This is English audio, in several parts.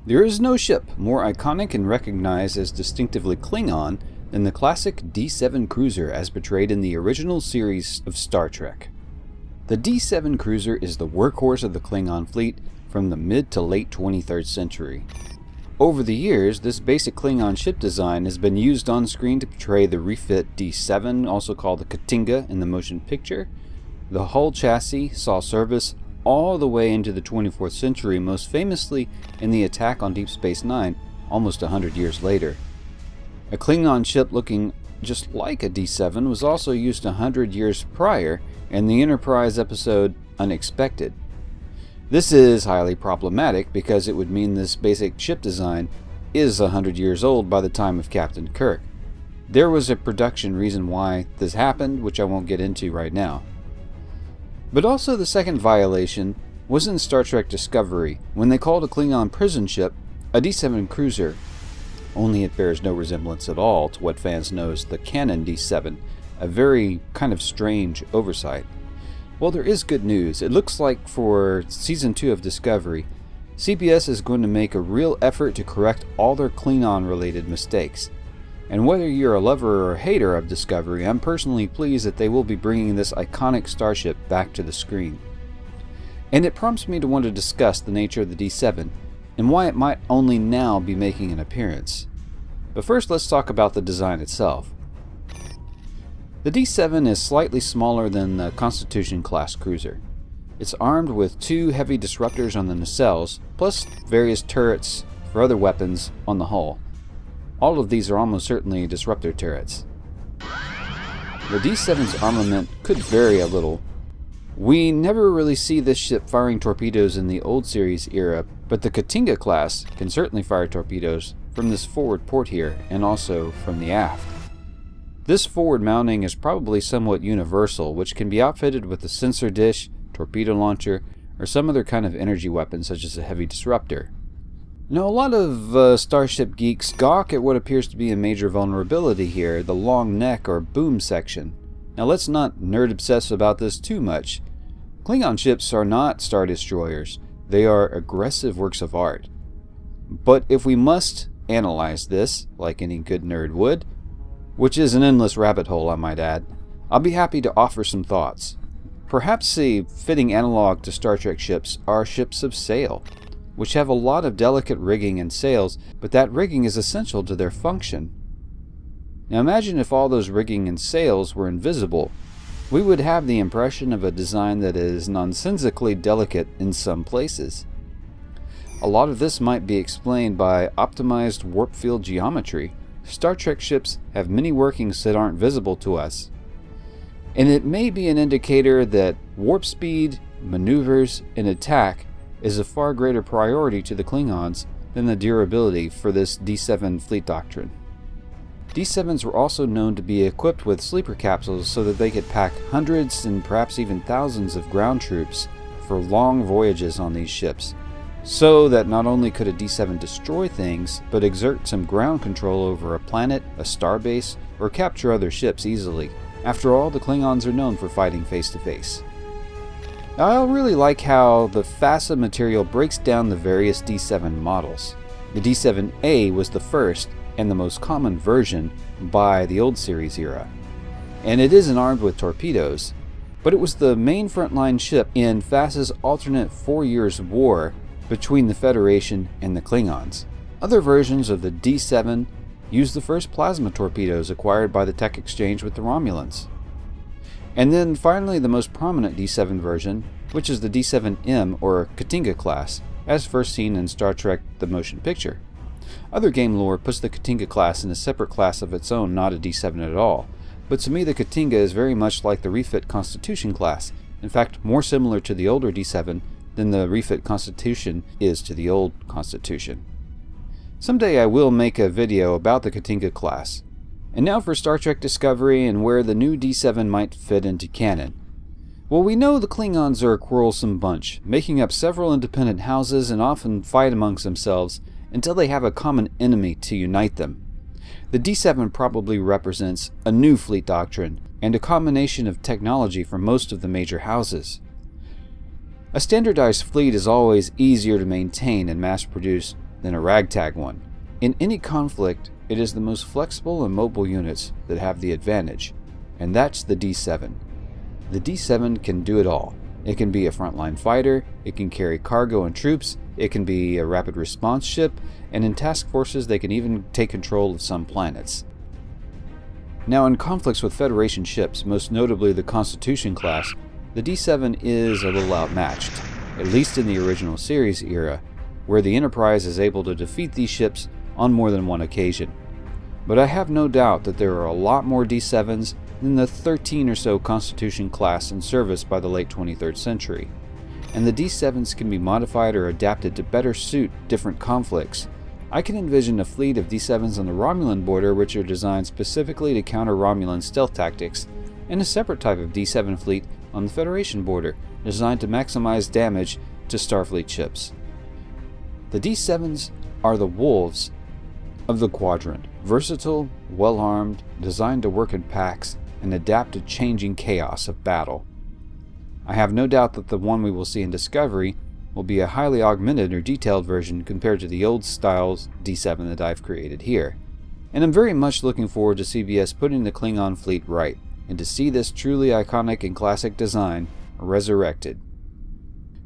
There is no ship more iconic and recognized as distinctively Klingon than the classic D-7 cruiser as portrayed in the original series of Star Trek. The D-7 cruiser is the workhorse of the Klingon fleet from the mid to late 23rd century. Over the years, this basic Klingon ship design has been used on screen to portray the refit D-7, also called the Katinga in the motion picture. The hull chassis saw service all the way into the 24th century, most famously in the attack on Deep Space Nine almost 100 years later. A Klingon ship looking just like a D-7 was also used 100 years prior in the Enterprise episode Unexpected. This is highly problematic because it would mean this basic ship design is 100 years old by the time of Captain Kirk. There was a production reason why this happened, which I won't get into right now. But also the second violation was in Star Trek Discovery, when they called a Klingon prison ship a D-7 cruiser, only it bears no resemblance at all to what fans know as the canon D-7, a very kind of strange oversight. Well, there is good news. It looks like for Season 2 of Discovery, CBS is going to make a real effort to correct all their Klingon-related mistakes. And whether you're a lover or hater of Discovery, I'm personally pleased that they will be bringing this iconic starship back to the screen. And it prompts me to want to discuss the nature of the D-7 and why it might only now be making an appearance. But first, let's talk about the design itself. The D-7 is slightly smaller than the Constitution-class cruiser. It's armed with 2 heavy disruptors on the nacelles, plus various turrets for other weapons on the hull. All of these are almost certainly disruptor turrets. The D-7's armament could vary a little. We never really see this ship firing torpedoes in the old series era, but the Katinga class can certainly fire torpedoes from this forward port here, and also from the aft. This forward mounting is probably somewhat universal, which can be outfitted with a sensor dish, torpedo launcher, or some other kind of energy weapon such as a heavy disruptor. Now, a lot of Starship geeks gawk at what appears to be a major vulnerability here, the long neck or boom section. Now, let's not nerd obsess about this too much. Klingon ships are not Star Destroyers. They are aggressive works of art. But if we must analyze this, like any good nerd would, which is an endless rabbit hole I might add, I'll be happy to offer some thoughts. Perhaps a fitting analog to Star Trek ships are ships of sail, which have a lot of delicate rigging and sails, but that rigging is essential to their function. Now imagine if all those rigging and sails were invisible. We would have the impression of a design that is nonsensically delicate in some places. A lot of this might be explained by optimized warp field geometry. Star Trek ships have many workings that aren't visible to us. And it may be an indicator that warp speed, maneuvers, and attack is a far greater priority to the Klingons than the durability for this D-7 fleet doctrine. D-7s were also known to be equipped with sleeper capsules so that they could pack hundreds and perhaps even thousands of ground troops for long voyages on these ships, so that not only could a D-7 destroy things, but exert some ground control over a planet, a starbase, or capture other ships easily. After all, the Klingons are known for fighting face-to-face. Now, I really like how the FASA material breaks down the various D-7 models. The D-7A was the first and the most common version by the old series era, and it isn't armed with torpedoes, but it was the main frontline ship in FASA's alternate 4 years war between the Federation and the Klingons. Other versions of the D-7 used the first plasma torpedoes acquired by the tech exchange with the Romulans. And then finally the most prominent D-7 version, which is the D-7M or Katinga class, as first seen in Star Trek the Motion Picture. Other game lore puts the Katinga class in a separate class of its own, not a D-7 at all, but to me the Katinga is very much like the refit Constitution class, in fact more similar to the older D-7 than the refit Constitution is to the old Constitution. Someday I will make a video about the Katinga class. And now for Star Trek Discovery and where the new D-7 might fit into canon. Well, we know the Klingons are a quarrelsome bunch, making up several independent houses and often fight amongst themselves until they have a common enemy to unite them. The D-7 probably represents a new fleet doctrine and a combination of technology from most of the major houses. A standardized fleet is always easier to maintain and mass produce than a ragtag one. In any conflict, it is the most flexible and mobile units that have the advantage, and that's the D-7. The D-7 can do it all. It can be a frontline fighter, it can carry cargo and troops, it can be a rapid response ship, and in task forces they can even take control of some planets. Now, in conflicts with Federation ships, most notably the Constitution class, the D-7 is a little outmatched, at least in the original series era, where the Enterprise is able to defeat these ships on more than one occasion. But I have no doubt that there are a lot more D-7s than the 13 or so Constitution class in service by the late 23rd century, and the D-7s can be modified or adapted to better suit different conflicts. I can envision a fleet of D-7s on the Romulan border which are designed specifically to counter Romulan stealth tactics, and a separate type of D-7 fleet on the Federation border designed to maximize damage to Starfleet ships. The D-7s are the wolves of the quadrant, versatile, well-armed, designed to work in packs, and adapt to changing chaos of battle. I have no doubt that the one we will see in Discovery will be a highly augmented or detailed version compared to the old style's D-7 that I've created here. And I'm very much looking forward to CBS putting the Klingon fleet right, and to see this truly iconic and classic design resurrected.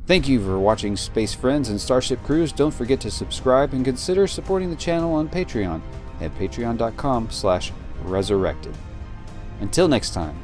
Thank you for watching Space Friends and Starship Cruise. Don't forget to subscribe and consider supporting the channel on Patreon at patreon.com/resurrected. Until next time.